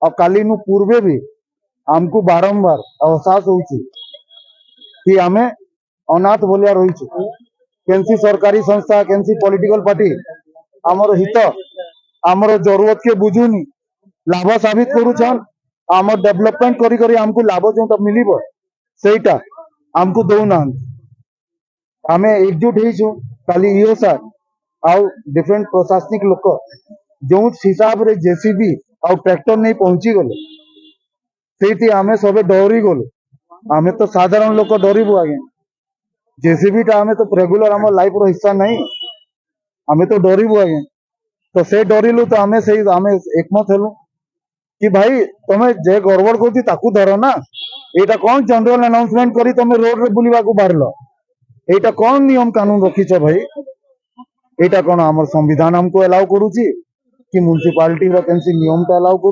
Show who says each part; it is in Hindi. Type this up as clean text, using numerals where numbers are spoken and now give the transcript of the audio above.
Speaker 1: और काली नु पूर्वे भी हमको बारंबार अहसास होउची कि आमे अनाथ बोलिया रही केनसी सरकारी संस्था केनसी पॉलिटिकल पार्टी आमर हित आमर जरूरत के बुझुनी लाभ साबित करूछन आमर डेवलपमेंट करी करी हमको लाभ जो मिलिबो सेटा हमको दउना आमे एकजुट होइछु खाली इयो सर आउ डिफरेंट प्रशासनिक लोक जो हिसाब रे जेसीबी आउ ट्रैक्टर नहीं पहुंची गले सेठी आमे सबे डरी गलो आमे तो साधारण लोक डरिबु आगे जेसीबी टा आमे तो रेगुलर आम लाइफ रो हिस्सा नहीं आमे तो डरिबु आगे तो से डरिलु तो आमे से आमे एकमत हेलु कि भाई तमे जे गड़बड़ करती ताकू धर ना एटा कौन जनरल अनाउंसमेंट करी तमे रोड रे बुलिबा को बाहरलो एटा कौन नियम कानून रखीछ भाई एटा कौन हमर संविधान हमको अलाउ करूची कि म्युनिसिपालिटी रो केनसी नियम टा अलाउ करू